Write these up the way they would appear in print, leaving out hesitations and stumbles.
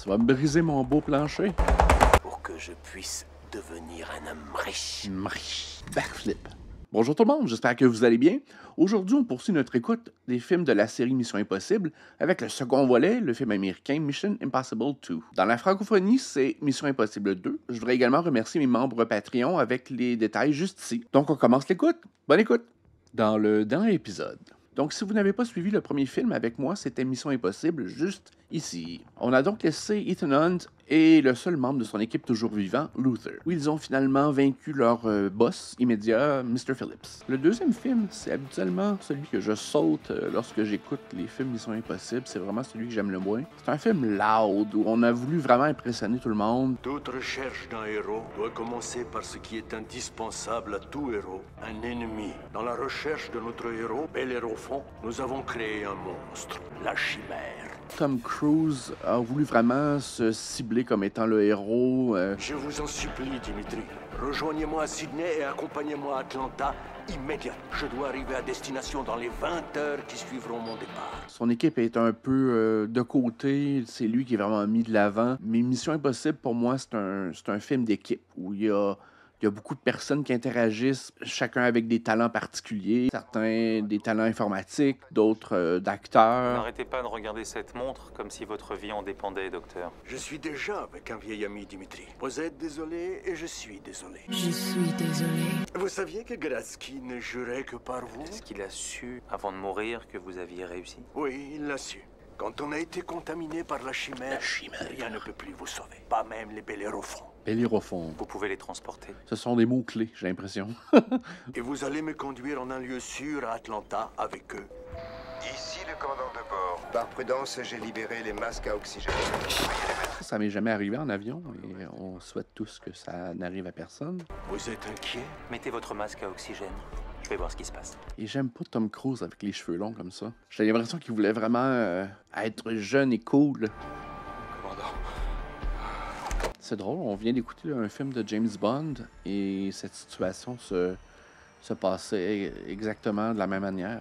Tu vas me briser mon beau plancher. Pour que je puisse devenir un homme riche. Backflip. Bonjour tout le monde, j'espère que vous allez bien. Aujourd'hui, on poursuit notre écoute des films de la série Mission Impossible avec le second volet, le film américain Mission Impossible 2. Dans la francophonie, c'est Mission Impossible 2. Je voudrais également remercier mes membres Patreon avec les détails juste ici. Donc, on commence l'écoute. Bonne écoute! Dans le dernier épisode. Donc, si vous n'avez pas suivi le premier film avec moi, c'était Mission Impossible juste ici. On a donc laissé Ethan Hunt et le seul membre de son équipe toujours vivant, Luther, où ils ont finalement vaincu leur boss immédiat, Mr. Phillips. Le deuxième film, c'est habituellement celui que je saute lorsque j'écoute les films Mission Impossible. C'est vraiment celui que j'aime le moins. C'est un film loud, où on a voulu vraiment impressionner tout le monde. Toute recherche d'un héros doit commencer par ce qui est indispensable à tout héros, un ennemi. Dans la recherche de notre héros, bel héros au fond, nous avons créé un monstre, la chimère. Tom Cruise a voulu vraiment se cibler comme étant le héros. Je vous en supplie, Dimitri. Rejoignez-moi à Sydney et accompagnez-moi à Atlanta immédiatement. Je dois arriver à destination dans les 20 heures qui suivront mon départ. Son équipe est un peu de côté. C'est lui qui est vraiment mis de l'avant. Mais Mission Impossible, pour moi, c'est un film d'équipe où il y a beaucoup de personnes qui interagissent, chacun avec des talents particuliers. Certains des talents informatiques, d'autres d'acteurs. N'arrêtez pas de regarder cette montre comme si votre vie en dépendait, docteur. Je suis déjà avec un vieil ami, Dimitri. Vous êtes désolé et je suis désolé. Je suis désolé. Vous saviez que Gradsky ne jurait que par vous? Est-ce qu'il a su, avant de mourir, que vous aviez réussi? Oui, il l'a su. Quand on a été contaminé par la chimère, rien ne peut plus vous sauver. Pas même les bellérophons. Bellérophons. Vous pouvez les transporter. Ce sont des mots-clés, j'ai l'impression. Et vous allez me conduire en un lieu sûr à Atlanta avec eux. Ici le commandant de bord. Par prudence, j'ai libéré les masques à oxygène. Ça m'est jamais arrivé en avion et on souhaite tous que ça n'arrive à personne. Vous êtes inquiet? Mettez votre masque à oxygène. Je vais voir ce qui se passe. Et j'aime pas Tom Cruise avec les cheveux longs comme ça. J'ai l'impression qu'il voulait vraiment être jeune et cool. Commandant. C'est drôle, on vient d'écouter un film de James Bond et cette situation se passait exactement de la même manière.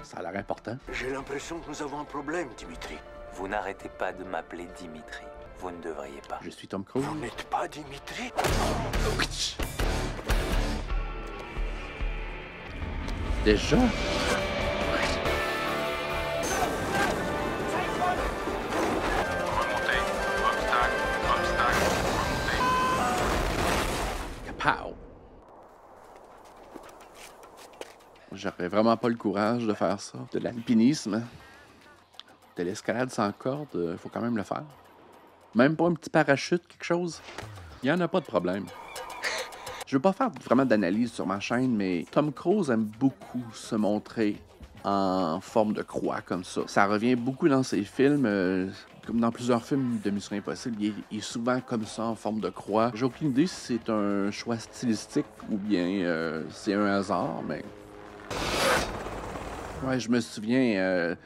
Ça a l'air important. J'ai l'impression que nous avons un problème, Dimitri. Vous n'arrêtez pas de m'appeler Dimitri. Vous ne devriez pas. Je suis Tom Cruise. Vous n'êtes pas Dimitri? Déjà? Remontez. Obstacle. Remontez. Pow! J'aurais vraiment pas le courage de faire ça. De l'alpinisme, de l'escalade sans corde, faut quand même le faire. Même pas un petit parachute, quelque chose. Il n'y en a pas de problème. Je veux pas faire vraiment d'analyse sur ma chaîne, mais Tom Cruise aime beaucoup se montrer en forme de croix comme ça. Ça revient beaucoup dans ses films, comme dans plusieurs films de Mission Impossible, il est souvent comme ça, en forme de croix. J'ai aucune idée si c'est un choix stylistique ou bien c'est un hasard, mais... Ouais, je me souviens...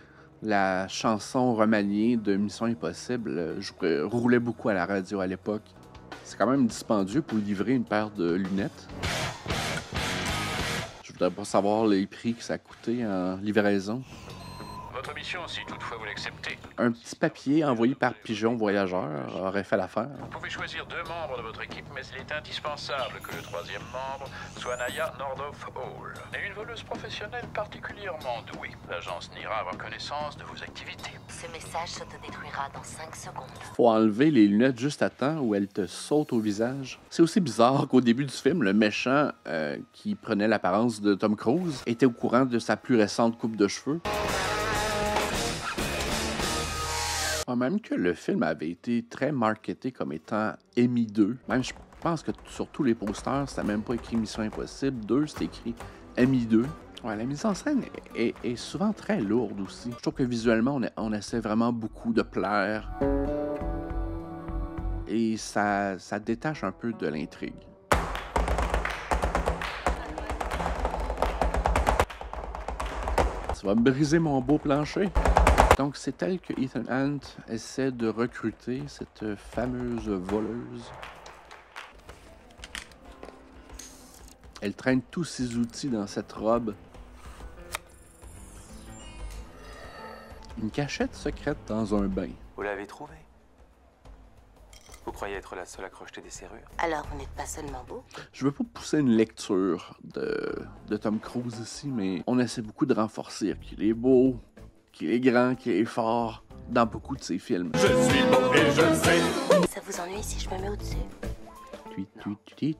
la chanson remaniée de Mission Impossible, je roulais beaucoup à la radio à l'époque. C'est quand même dispendieux pour livrer une paire de lunettes. Je voudrais pas savoir les prix que ça coûtait en livraison. Votre mission, si toutefois vous l'acceptez. Un petit papier envoyé par Pigeon Voyageur aurait fait l'affaire. Vous pouvez choisir 2 membres de votre équipe, mais il est indispensable que le 3e membre soit Naya Nordoff Hall. Et une voleuse professionnelle particulièrement douée. L'agence n'ira avoir connaissance de vos activités. Ce message s'autodétruira dans 5 secondes. Faut enlever les lunettes juste à temps où elles te sautent au visage. C'est aussi bizarre qu'au début du film, le méchant qui prenait l'apparence de Tom Cruise était au courant de sa plus récente coupe de cheveux. Même que le film avait été très marketé comme étant EMI 2. Même je pense que sur tous les posters, c'était même pas écrit Mission Impossible 2, c'était écrit EMI 2. Ouais, la mise en scène est souvent très lourde aussi. Je trouve que visuellement, on essaie vraiment beaucoup de plaire. Et ça détache un peu de l'intrigue. Tu vas me briser mon beau plancher. Donc, c'est tel que Ethan Hunt essaie de recruter cette fameuse voleuse. Elle traîne tous ses outils dans cette robe. Une cachette secrète dans un bain. Vous l'avez trouvé? Vous croyez être la seule à crocheter des serrures? Alors, vous n'êtes pas seulement beau? Je veux pas pousser une lecture de Tom Cruise ici, mais on essaie beaucoup de renforcer qu'il est beau, qu'il est grand, qu'il est fort dans beaucoup de ses films. Je suis beau et je le sais. Ça vous ennuie si je me mets au-dessus?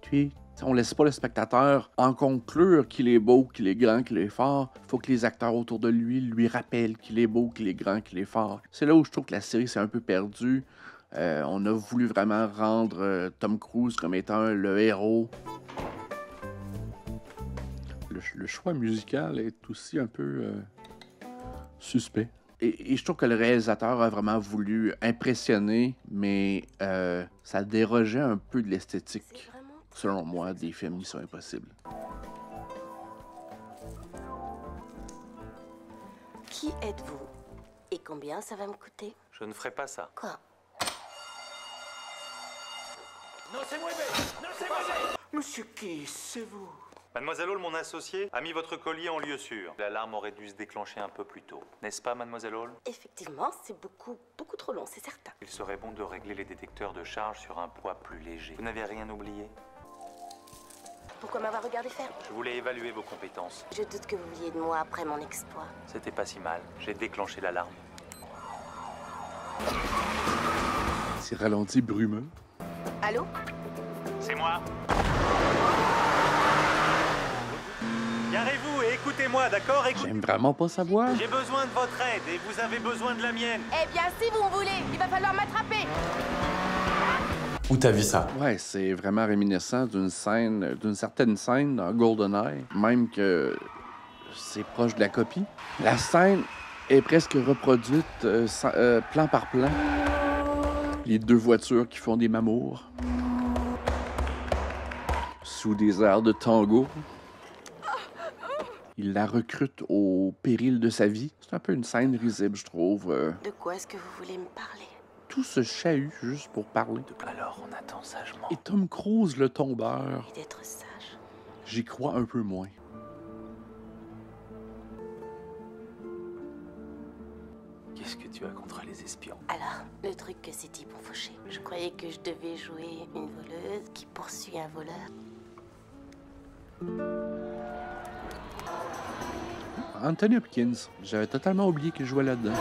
Tui. On laisse pas le spectateur en conclure qu'il est beau, qu'il est grand, qu'il est fort. Il faut que les acteurs autour de lui rappellent qu'il est beau, qu'il est grand, qu'il est fort. C'est là où je trouve que la série s'est un peu perdue. On a voulu vraiment rendre Tom Cruise comme étant le héros. Le choix musical est aussi un peu suspect. Et je trouve que le réalisateur a vraiment voulu impressionner, mais ça dérogeait un peu de l'esthétique, selon moi, des films Mission Impossible. Qui êtes-vous? Et combien ça va me coûter? Je ne ferai pas ça. Quoi? Monsieur qui, c'est vous? Mademoiselle Hall, mon associé, a mis votre collier en lieu sûr. L'alarme aurait dû se déclencher un peu plus tôt. N'est-ce pas, Mademoiselle Hall? Effectivement, c'est beaucoup trop long, c'est certain. Il serait bon de régler les détecteurs de charge sur un poids plus léger. Vous n'avez rien oublié? Pourquoi m'avoir regardé faire? Je voulais évaluer vos compétences. Je doute que vous vouliez de moi après mon exploit. C'était pas si mal. J'ai déclenché l'alarme. C'est ralenti brumeux. Allô? C'est moi. Garez-vous et écoutez-moi, d'accord? J'aime vraiment pas sa voix. J'ai besoin de votre aide et vous avez besoin de la mienne. Eh bien, si vous me voulez, il va falloir m'attraper. Où t'as vu ça? Ouais, c'est vraiment réminiscent d'une certaine scène dans GoldenEye, même que c'est proche de la copie. La scène est presque reproduite plan par plan. Les deux voitures qui font des mamours. Sous des airs de tango. Il la recrute au péril de sa vie. C'est un peu une scène risible, je trouve. De quoi est-ce que vous voulez me parler? Tout ce chahut juste pour parler. Alors, on attend sagement. Et Tom Cruise, le tombeur, Et d'être sage. j'y crois un peu moins. Qu'est-ce que tu as contre les espions? Alors, le truc que ces types ont fauché. Je croyais que je devais jouer une voleuse qui poursuit un voleur. Anthony Hopkins, j'avais totalement oublié qu'il jouait là-dedans.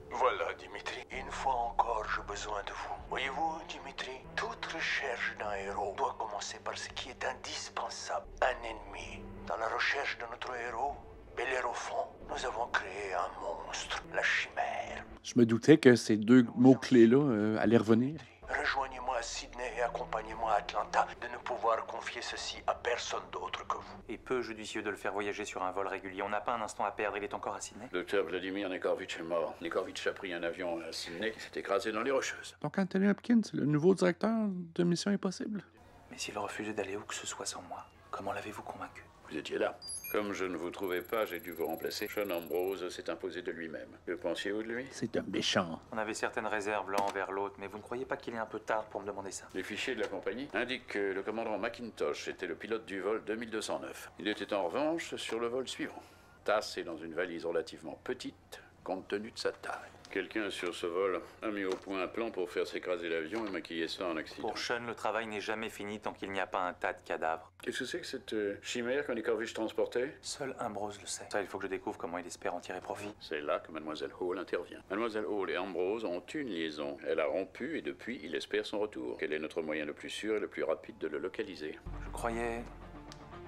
Voilà, Dimitri. Une fois encore, j'ai besoin de vous. Voyez-vous, Dimitri, toute recherche d'un héros doit commencer par ce qui est indispensable. Un ennemi. Dans la recherche de notre héros, Bellérophon, nous avons créé un monstre, la chimère. Je me doutais que ces deux mots-clés-là allaient revenir. Rejoignez-moi à Sydney et accompagnez-moi à Atlanta de ne pouvoir confier ceci à personne d'autre que vous. Et peu judicieux de le faire voyager sur un vol régulier. On n'a pas un instant à perdre, il est encore à Sydney. Docteur Vladimir Nekorovitch est mort. Nekorovitch a pris un avion à Sydney qui s'est écrasé dans les Rocheuses. Donc Anthony Hopkins, le nouveau directeur de Mission Impossible. Mais s'il refusait d'aller où que ce soit sans moi, comment l'avez-vous convaincu? Vous étiez là. Comme je ne vous trouvais pas, j'ai dû vous remplacer. Sean Ambrose s'est imposé de lui-même. Que pensiez-vous de lui? C'est un méchant. On avait certaines réserves l'un envers l'autre, mais vous ne croyez pas qu'il est un peu tard pour me demander ça? Les fichiers de la compagnie indiquent que le commandant McIntosh était le pilote du vol 2209. Il était en revanche sur le vol suivant. Tassé dans une valise relativement petite, compte tenu de sa taille. Quelqu'un sur ce vol a mis au point un plan pour faire s'écraser l'avion et maquiller ça en accident. Pour Sean, le travail n'est jamais fini tant qu'il n'y a pas un tas de cadavres. Qu'est-ce que c'est que cette chimère que Nekorovitch transportait? Seul Ambrose le sait. Ça, il faut que je découvre comment il espère en tirer profit. C'est là que Mademoiselle Hall intervient. Mademoiselle Hall et Ambrose ont une liaison. Elle a rompu et depuis, il espère son retour. Quel est notre moyen le plus sûr et le plus rapide de le localiser? Je croyais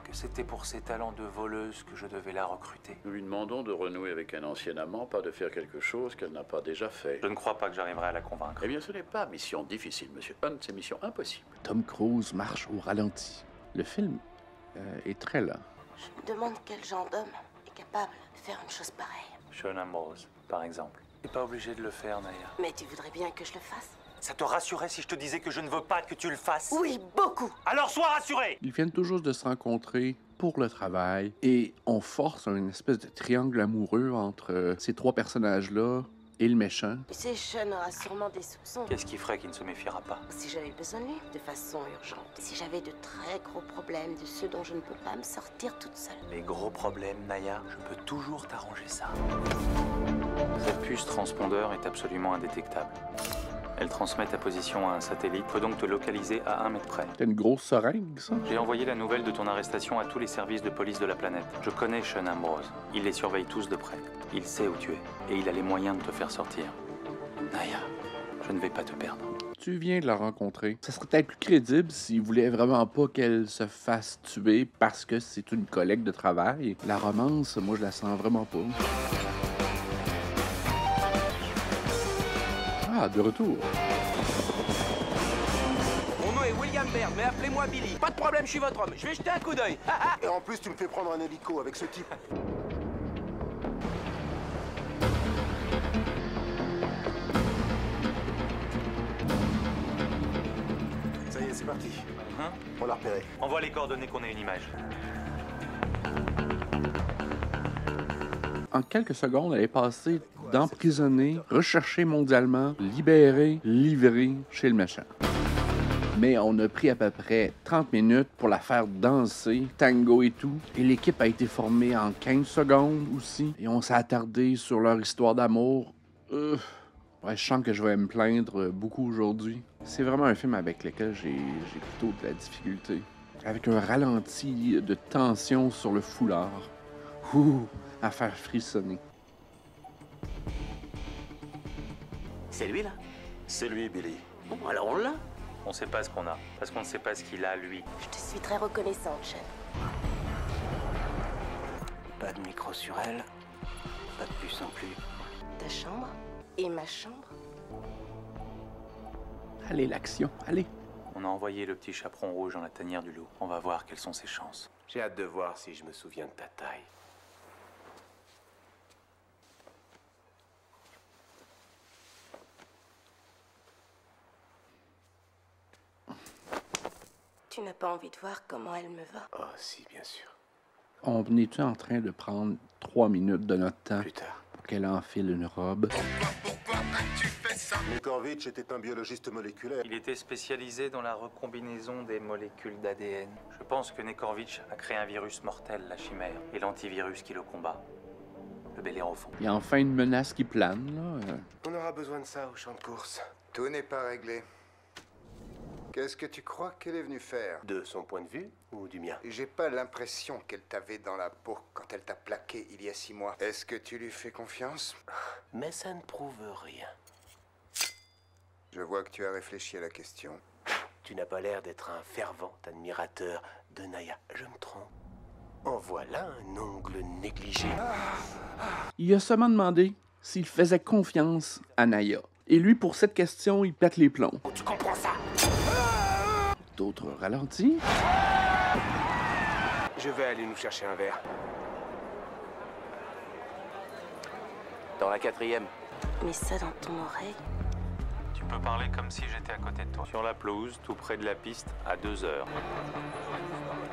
que c'était pour ses talents de voleuse que je devais la recruter. Nous lui demandons de renouer avec un ancien amant, pas de faire quelque chose qu'elle n'a pas déjà fait. Je ne crois pas que j'arriverai à la convaincre. Eh bien, ce n'est pas mission difficile, monsieur Hunt, c'est mission impossible. Tom Cruise marche au ralenti. Le film est très lent. Je me demande quel genre d'homme est capable de faire une chose pareille. Sean Ambrose, par exemple. Tu n'es pas obligé de le faire, Naya. Mais tu voudrais bien que je le fasse? Ça te rassurait si je te disais que je ne veux pas que tu le fasses? Oui, beaucoup! Alors sois rassuré! Ils viennent tout juste de se rencontrer pour le travail et on force une espèce de triangle amoureux entre ces trois personnages-là et le méchant. Tu sais, Sean aura sûrement des soupçons. Qu'est-ce qui ferait qu'il ne se méfiera pas? Si j'avais besoin de lui, de façon urgente. Si j'avais de très gros problèmes, de ceux dont je ne peux pas me sortir toute seule. Les gros problèmes, Naya, je peux toujours t'arranger ça. Cette puce transpondeur est absolument indétectable. Elle transmet ta position à un satellite, peut donc te localiser à 1 mètre près. C'est une grosse seringue, ça? J'ai envoyé la nouvelle de ton arrestation à tous les services de police de la planète. Je connais Sean Ambrose. Il les surveille tous de près. Il sait où tu es. Et il a les moyens de te faire sortir. Naya, je ne vais pas te perdre. Tu viens de la rencontrer. Ça serait peut-être plus crédible s'il voulait vraiment pas qu'elle se fasse tuer parce que c'est une collègue de travail. La romance, moi, je la sens vraiment pas. Ah, de retour. Mon nom est William Baird, mais appelez-moi Billy. Pas de problème, je suis votre homme. Je vais jeter un coup d'œil. Et en plus, tu me fais prendre un hélico avec ce type. Ça y est, c'est parti. On l'a repéré. Envoie les coordonnées qu'on ait une image. En quelques secondes, elle est passée d'emprisonnée, recherchée mondialement, libérée, livrée chez le méchant. Mais on a pris à peu près 30 minutes pour la faire danser, tango et tout. Et l'équipe a été formée en 15 secondes aussi. Et on s'est attardé sur leur histoire d'amour. Ouais, je sens que je vais me plaindre beaucoup aujourd'hui. C'est vraiment un film avec lequel j'ai plutôt de la difficulté. Avec un ralenti de tension sur le foulard. Ouh, à faire frissonner. C'est lui, là? C'est lui, Billy. Bon, alors on l'a. On sait pas ce qu'on a, parce qu'on ne sait pas ce qu'il a, lui. Je te suis très reconnaissante, Sean. Pas de micro sur elle. Pas de puce non plus. Ta chambre et ma chambre. Allez, l'action, allez. On a envoyé le petit chaperon rouge dans la tanière du loup. On va voir quelles sont ses chances. J'ai hâte de voir si je me souviens de ta taille. Tu n'as pas envie de voir comment elle me va? Oh, si, bien sûr. On est-tu en train de prendre 3 minutes de notre temps Plus tard. pour qu'elle enfile une robe? Nekorvitch était un biologiste moléculaire. Il était spécialisé dans la recombinaison des molécules d'ADN. Je pense que Nekorvitch a créé un virus mortel, la chimère, et l'antivirus qui le combat. Le Bellérophon. Il y a enfin une menace qui plane, là. On aura besoin de ça au champ de course. Tout n'est pas réglé. Qu'est-ce que tu crois qu'elle est venue faire? De son point de vue ou du mien? J'ai pas l'impression qu'elle t'avait dans la peau quand elle t'a plaqué il y a 6 mois. Est-ce que tu lui fais confiance? Mais ça ne prouve rien. Je vois que tu as réfléchi à la question. Tu n'as pas l'air d'être un fervent admirateur de Naya. Je me trompe. En voilà un ongle négligé. Il a seulement demandé s'il faisait confiance à Naya. Et lui, pour cette question, il pète les plombs. Tu comprends ça? D'autres ralentis. Je vais aller nous chercher un verre. Dans la 4e. Mets ça dans ton oreille. Tu peux parler comme si j'étais à côté de toi. Sur la pelouse, tout près de la piste, à 2 heures.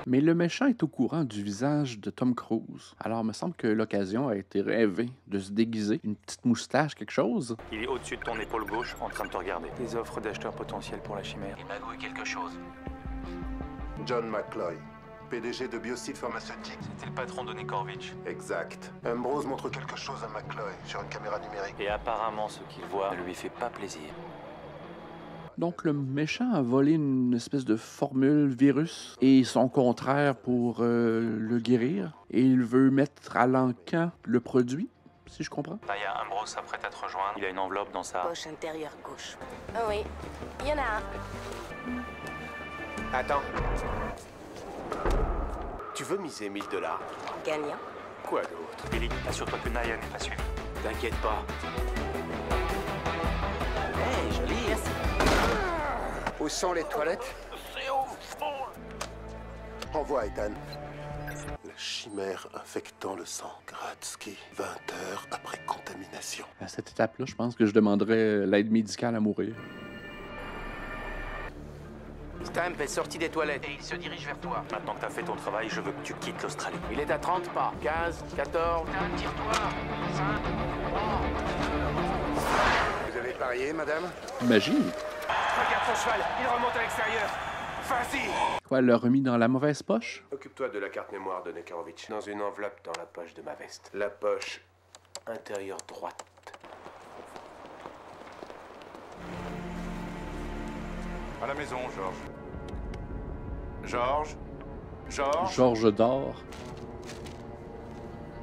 Mais le méchant est au courant du visage de Tom Cruise. Alors, il me semble que l'occasion a été rêvée de se déguiser. Une petite moustache, quelque chose. Il est au-dessus de ton épaule gauche, en train de te regarder. Des offres d'acheteurs potentiels pour la chimère. Il magouille quelque chose. John McCloy, PDG de Biocide Pharmaceutique. C'était le patron de Nekorvitch. Exact. Ambrose montre quelque chose à McCloy sur une caméra numérique. Et apparemment, ce qu'il voit ne lui fait pas plaisir. Donc, le méchant a volé une espèce de formule virus et son contraire pour le guérir. Et il veut mettre à l'encan le produit, si je comprends. Naya, Ambrose s'apprête à te rejoindre. Il a une enveloppe dans sa... Poche intérieure gauche. Ah oui, il y en a un. Attends. Tu veux miser 1000 $? Gagnant. Quoi d'autre? Billy, assure-toi que Naya n'est pas suivie. T'inquiète pas. Hey, joli. Merci. Où sont les toilettes? Envoie, Ethan. La chimère infectant le sang. Gratsky, 20 heures après contamination. À cette étape-là, je pense que je demanderais l'aide médicale à mourir. Stamp est sorti des toilettes et il se dirige vers toi. Maintenant que t'as fait ton travail, je veux que tu quittes l'Australie. Il est à 30 pas. 15, 14... Tire-toi. 5, 3... Vous avez parié, madame? Magie? Regarde son cheval, il remonte à l'extérieur. Vas-y! Quoi, elle l'a remis dans la mauvaise poche? Occupe-toi de la carte mémoire de Nekarovitch. Dans une enveloppe dans la poche de ma veste. La poche intérieure droite. À la maison, Georges. Georges? Georges? Georges d'or.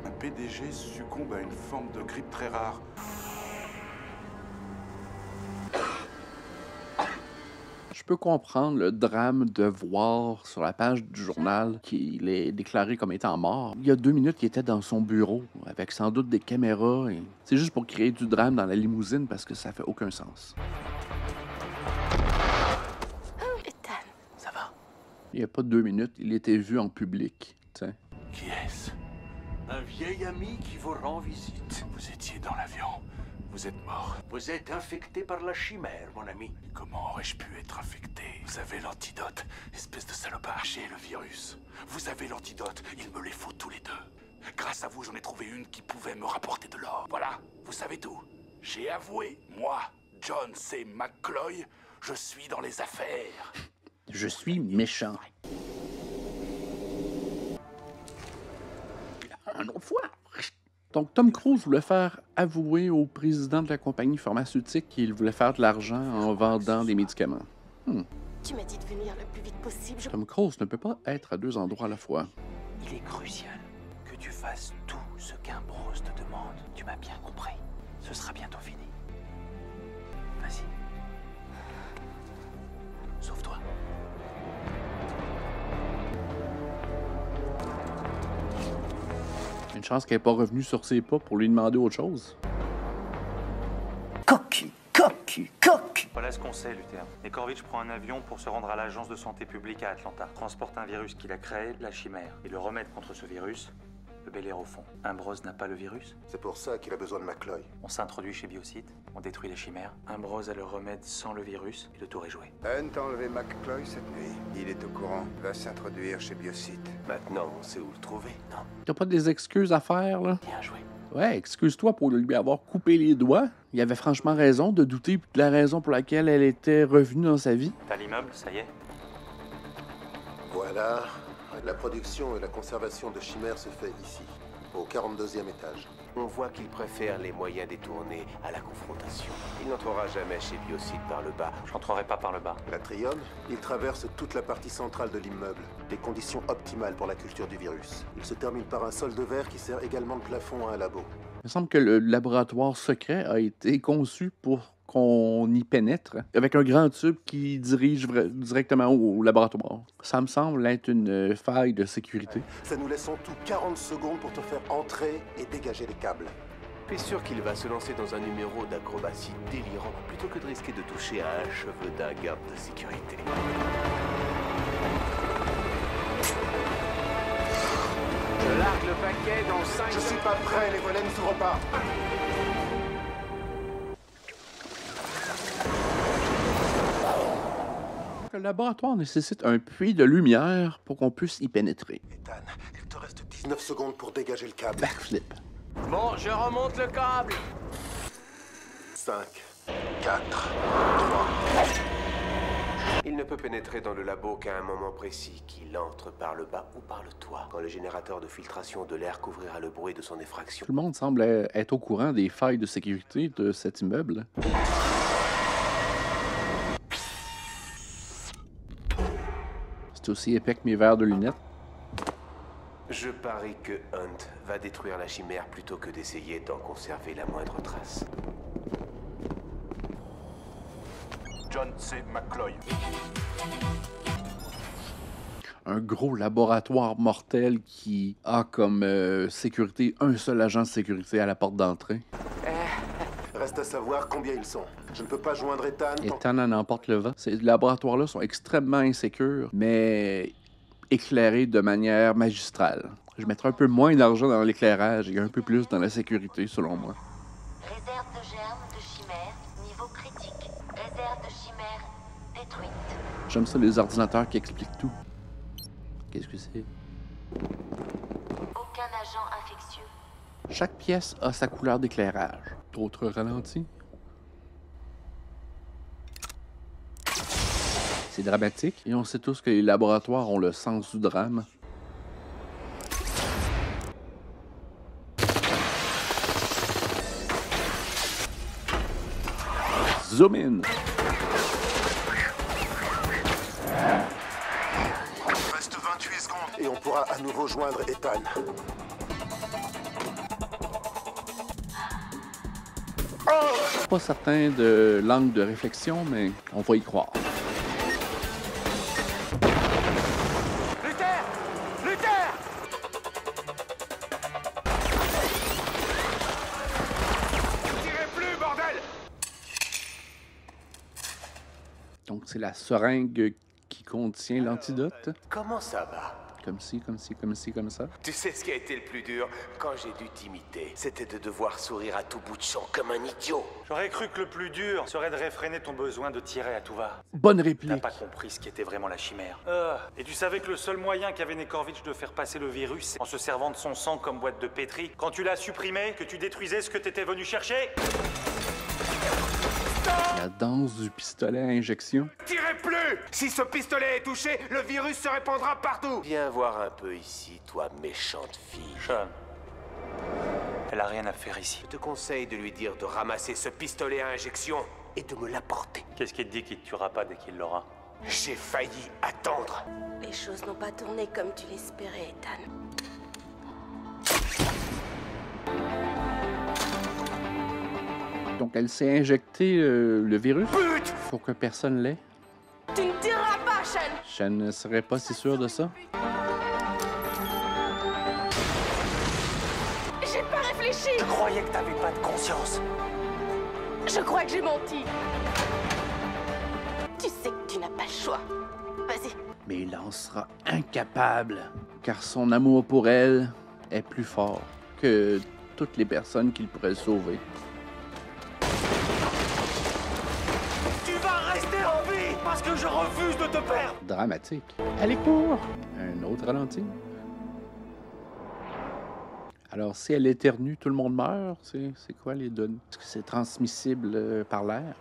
Un PDG succombe à une forme de grippe très rare. Je peux comprendre le drame de voir sur la page du journal qu'il est déclaré comme étant mort. Il y a 2 minutes, il était dans son bureau, avec sans doute des caméras. Et c'est juste pour créer du drame dans la limousine parce que ça fait aucun sens. Ethan. Ça va? Il n'y a pas 2 minutes, il était vu en public. Tiens. Qui est-ce? Un vieil ami qui vous rend visite. Vous étiez dans l'avion. Vous êtes mort. Vous êtes infecté par la chimère, mon ami. Comment aurais-je pu être infecté? Vous avez l'antidote, espèce de salopard. J'ai le virus. Vous avez l'antidote, il me les faut tous les deux. Grâce à vous, j'en ai trouvé une qui pouvait me rapporter de l'or. Voilà, vous savez tout. J'ai avoué, moi, John C. McCloy, je suis dans les affaires. Je suis méchant. Une autre fois. Donc, Tom Cruise voulait faire avouer au président de la compagnie pharmaceutique qu'il voulait faire de l'argent en vendant des médicaments. Tu m'as dit de venir le plus vite possible. Tom Cruise ne peut pas être à 2 endroits à la fois. Il est crucial que tu fasses tout ce qu'Ambrose te demande. Tu m'as bien compris. Ce sera bientôt fini. Vas-y. Sauve-toi. Une chance qu'elle n'est pas revenue sur ses pas pour lui demander autre chose. Cocu. Voilà ce qu'on sait, Luther. Nekarovitch prend un avion pour se rendre à l'agence de santé publique à Atlanta. Transporte un virus qu'il a créé, la chimère. Et le remède contre ce virus, le Bel Air au fond. Ambrose n'a pas le virus. C'est pour ça qu'il a besoin de McCloy. On s'introduit chez Biocide, on détruit la chimère. Ambrose a le remède sans le virus et le tour est joué. Anne t'a enlevé McCloy cette nuit. Il est au courant. Va s'introduire chez Biocide. Maintenant, on sait où le trouver, non? T'as pas des excuses à faire, là? Bien joué. Ouais, excuse-toi pour lui avoir coupé les doigts. Il avait franchement raison de douter de la raison pour laquelle elle était revenue dans sa vie. T'as l'immeuble, ça y est? Voilà. La production et la conservation de chimères se fait ici, au 42e étage. On voit qu'il préfère les moyens détournés à la confrontation. Il n'entrera jamais chez Biocide par le bas. Je n'entrerai pas par le bas. L'Atrium, il traverse toute la partie centrale de l'immeuble. Des conditions optimales pour la culture du virus. Il se termine par un sol de verre qui sert également de plafond à un labo. Il me semble que le laboratoire secret a été conçu pour qu'on y pénètre, avec un grand tube qui dirige directement au laboratoire. Ça me semble être une faille de sécurité. Ça nous laisse en tout 40 secondes pour te faire entrer et dégager les câbles. Je suis sûr qu'il va se lancer dans un numéro d'acrobatie délirant, plutôt que de risquer de toucher à un cheveu d'un garde de sécurité. Je largue le paquet dans 5 Je suis pas prêt, les volets ne s'ouvrent pas. Le laboratoire nécessite un puits de lumière pour qu'on puisse y pénétrer. Ethan, il te reste 19 secondes pour dégager le câble. Backflip. Bon, je remonte le câble. 5, 4, 3... Il ne peut pénétrer dans le labo qu'à un moment précis, qu'il entre par le bas ou par le toit, quand le générateur de filtration de l'air couvrira le bruit de son effraction. Tout le monde semble être au courant des failles de sécurité de cet immeuble. C'est aussi épais que mes verres de lunettes. Je parie que Hunt va détruire la chimère plutôt que d'essayer d'en conserver la moindre trace. John C. McCloy. Un gros laboratoire mortel qui a comme sécurité un seul agent de sécurité à la porte d'entrée. Reste à savoir combien ils sont. Je ne peux pas joindre Ethan. Ethan en emporte le vent. Ces laboratoires-là sont extrêmement insécures, mais éclairés de manière magistrale. Je mettrais un peu moins d'argent dans l'éclairage et un peu plus dans la sécurité, selon moi. Réserve de germes de chimères, niveau critique. Réserve de chimères détruite. J'aime ça, les ordinateurs qui expliquent tout. Qu'est-ce que c'est? Aucun agent infectieux. Chaque pièce a sa couleur d'éclairage. D'autres ralentis. C'est dramatique, et on sait tous que les laboratoires ont le sens du drame. Zoom in! Reste 28 secondes et on pourra à nouveau joindre Ethan. Pas certain de l'angle de réflexion, mais on va y croire. Luther! Luther! Tirez plus, bordel! Donc c'est la seringue qui contient l'antidote. Comment ça va? Comme ci, comme ci, comme ci, comme ça. Tu sais ce qui a été le plus dur quand j'ai dû t'imiter? C'était de devoir sourire à tout bout de champ comme un idiot. J'aurais cru que le plus dur serait de réfréner ton besoin de tirer à tout va. Bonne réplique. T'as pas compris ce qui était vraiment la chimère. Et tu savais que le seul moyen qu'avait Nekorvitch de faire passer le virus, c'est en se servant de son sang comme boîte de pétri. Quand tu l'as supprimé, que tu détruisais ce que t'étais venu chercher. La danse du pistolet à injection. Tirez plus! Si ce pistolet est touché, le virus se répandra partout! Viens voir un peu ici, toi méchante fille. Sean, elle a rien à faire ici. Je te conseille de lui dire de ramasser ce pistolet à injection et de me l'apporter. Qu'est-ce qui te dit qu'il te tuera pas dès qu'il l'aura? J'ai failli attendre. Les choses n'ont pas tourné comme tu l'espérais, Ethan. Donc elle s'est injecté le virus pour que personne l'ait. Tu ne tireras pas, Sean! Je ne serais pas si sûr de ça. J'ai pas réfléchi! Je croyais que t'avais pas de conscience. Je crois que j'ai menti. Tu sais que tu n'as pas le choix. Vas-y. Mais il en sera incapable, car son amour pour elle est plus fort que toutes les personnes qu'il pourrait sauver. Tu vas rester en vie parce que je refuse de te perdre. Dramatique. Allez, cours! Un autre ralenti. Alors, si elle éternue, tout le monde meurt? C'est quoi les données? Est-ce que c'est transmissible par l'air?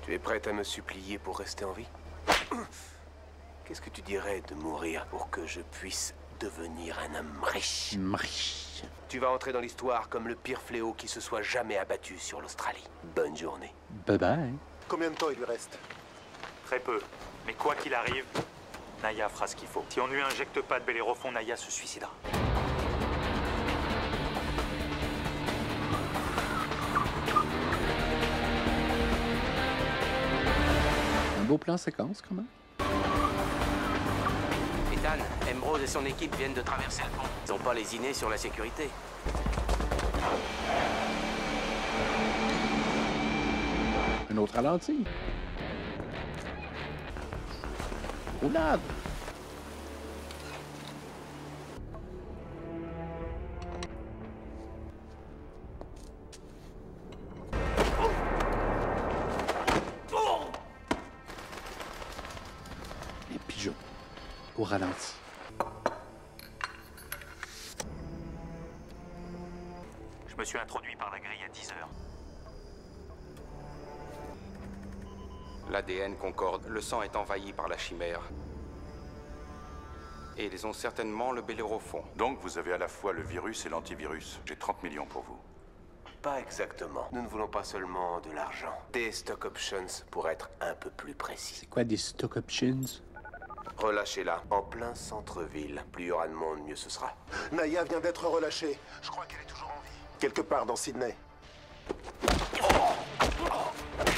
Tu es prête à me supplier pour rester en vie? Qu'est-ce que tu dirais de mourir pour que je puisse devenir un homme riche? Riche. Tu vas entrer dans l'histoire comme le pire fléau qui se soit jamais abattu sur l'Australie. Bonne journée. Bye bye. Combien de temps il lui reste? Très peu. Mais quoi qu'il arrive, Naya fera ce qu'il faut. Si on ne lui injecte pas de Bellérophon, Naya se suicidera. Un beau plan séquence, quand même. Ethan, Ambrose et son équipe viennent de traverser le pont. Ils n'ont pas lésiné sur la sécurité. Un autre ralenti. Roulade. Les pigeons. Au ralenti. Je me suis introduit par la grille à 10 heures. L'ADN concorde, le sang est envahi par la chimère. Et ils ont certainement le Bellérophon. Donc vous avez à la fois le virus et l'antivirus. J'ai 30 millions pour vous. Pas exactement. Nous ne voulons pas seulement de l'argent. Des stock options pour être un peu plus précis. C'est quoi des stock options? Relâchez-la en plein centre-ville. Plus il y aura de monde, mieux ce sera. Naya vient d'être relâchée. Je crois qu'elle est toujours en vie. Quelque part dans Sydney.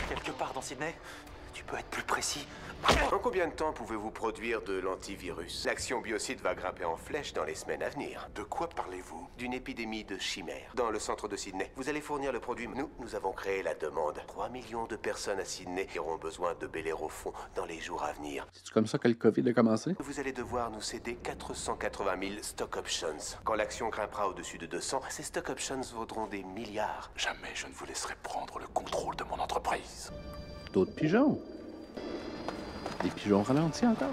Quelque part dans Sydney? Tu peux être plus précis? En combien de temps pouvez-vous produire de l'antivirus? L'action biocide va grimper en flèche dans les semaines à venir. De quoi parlez-vous? D'une épidémie de chimères dans le centre de Sydney. Vous allez fournir le produit. Nous avons créé la demande. 3 millions de personnes à Sydney qui auront besoin de Bellérophon dans les jours à venir. C'est comme ça que le COVID a commencé? Vous allez devoir nous céder 480 000 stock options. Quand l'action grimpera au-dessus de 200, ces stock options vaudront des milliards. Jamais je ne vous laisserai prendre le contrôle de mon entreprise. D'autres pigeons. Des pigeons ralentis encore.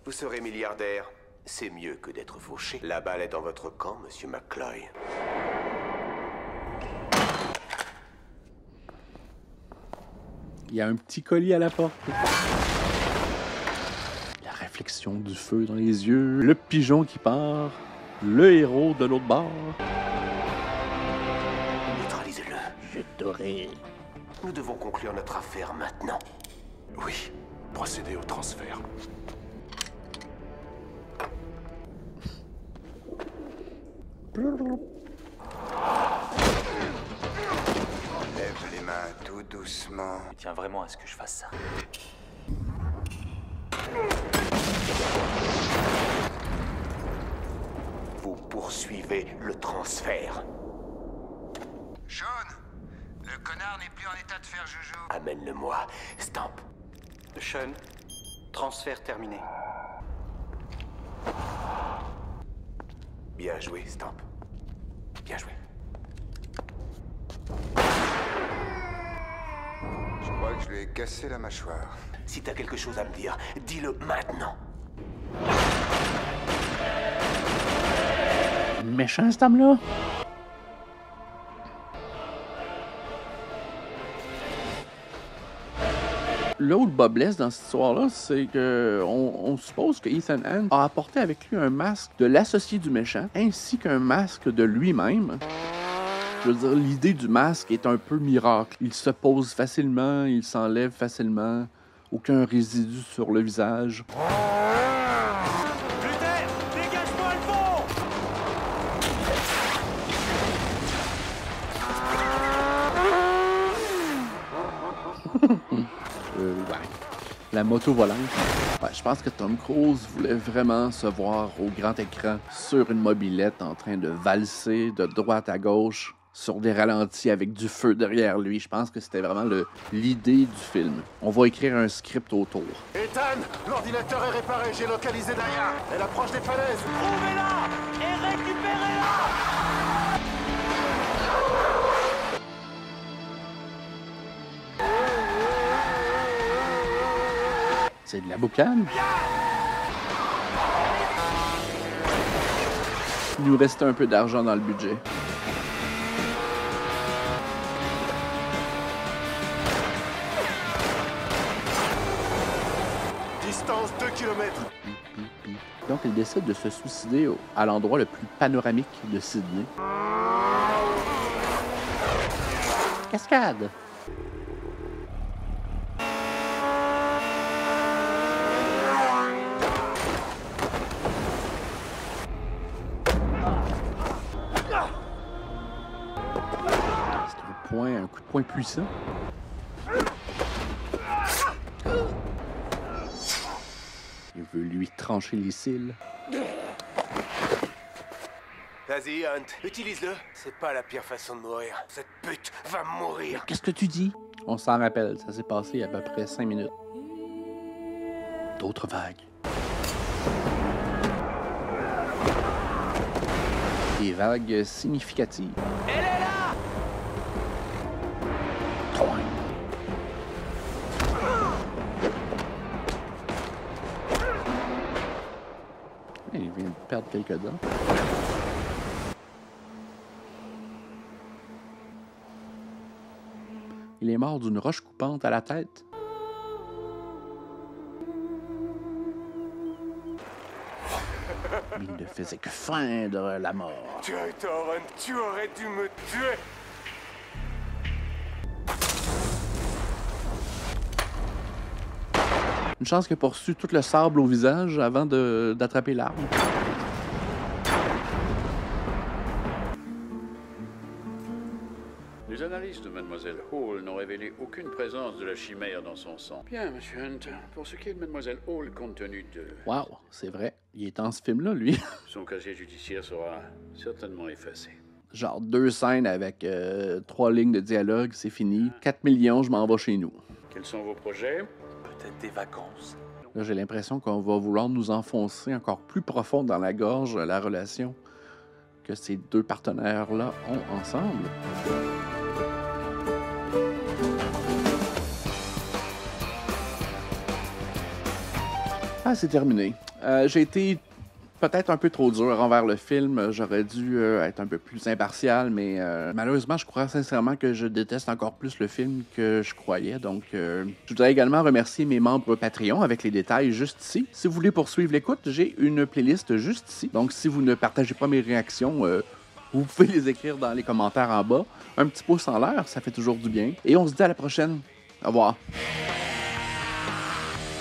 Vous serez milliardaire. C'est mieux que d'être fauché. La balle est dans votre camp, monsieur McCloy. Il y a un petit colis à la porte. La réflexion du feu dans les yeux. Le pigeon qui part. Le héros de l'autre bord. Neutralisez-le. Je t'aurai. Nous devons conclure notre affaire maintenant. Oui, procédez au transfert. Lève les mains tout doucement. Tu tiens vraiment à ce que je fasse ça? Vous poursuivez le transfert. Sean, le connard n'est plus en état de faire joujou. Amène-le-moi, Stamp. Sean, transfert terminé. Bien joué, Stamp. Bien joué. Je crois que je lui ai cassé la mâchoire. Si t'as quelque chose à me dire, dis-le maintenant. Méchant, cet homme-là. Là où le bas blesse dans cette histoire-là, c'est que on suppose que Ethan Hunt a apporté avec lui un masque de l'associé du méchant, ainsi qu'un masque de lui-même. Je veux dire, l'idée du masque est un peu miracle. Il se pose facilement, il s'enlève facilement, aucun résidu sur le visage. Luther, dégage-moi le fond! Ouais. La moto volante. Ouais, je pense que Tom Cruise voulait vraiment se voir au grand écran sur une mobilette en train de valser de droite à gauche sur des ralentis avec du feu derrière lui. Je pense que c'était vraiment l'idée du film. On va écrire un script autour. Ethan, l'ordinateur est réparé, j'ai localisé Naya. Elle approche des falaises. Trouvez-la et récupérez-la! C'est de la boucane. Il nous restait un peu d'argent dans le budget. Distance 2 km. Donc, il décide de se suicider à l'endroit le plus panoramique de Sydney. Cascade! Un coup de poing puissant. Il veut lui trancher les cils. Vas-y, Hunt, utilise-le. C'est pas la pire façon de mourir. Cette pute va mourir. Qu'est-ce que tu dis? On s'en rappelle, ça s'est passé il y a à peu près 5 minutes. D'autres vagues. Des vagues significatives. Elle est là! Il vient de perdre quelques dents. Il est mort d'une roche coupante à la tête. Il ne faisait que feindre la mort. Tu as tort, Hunt. Tu aurais dû me tuer. Une chance qu'il a poursu tout le sable au visage avant d'attraper l'arme. Les analyses de Mademoiselle Hall n'ont révélé aucune présence de la chimère dans son sang. Bien, Monsieur Hunt, pour ce qui est de Mademoiselle Hall, compte tenu de... Wow, c'est vrai. Il est dans ce film-là, lui. Son casier judiciaire sera certainement effacé. Genre 2 scènes avec 3 lignes de dialogue, c'est fini. 4 millions, je m'en vais chez nous. Quels sont vos projets? Peut-être des vacances. Là, j'ai l'impression qu'on va vouloir nous enfoncer encore plus profond dans la gorge la relation que ces deux partenaires-là ont ensemble. Ah, c'est terminé. J'ai été peut-être un peu trop dur envers le film. J'aurais dû être un peu plus impartial, mais malheureusement, je crois sincèrement que je déteste encore plus le film que je croyais. Donc, je voudrais également remercier mes membres Patreon avec les détails juste ici. Si vous voulez poursuivre l'écoute, j'ai une playlist juste ici. Donc, si vous ne partagez pas mes réactions, vous pouvez les écrire dans les commentaires en bas. Un petit pouce en l'air, ça fait toujours du bien. Et on se dit à la prochaine. Au revoir.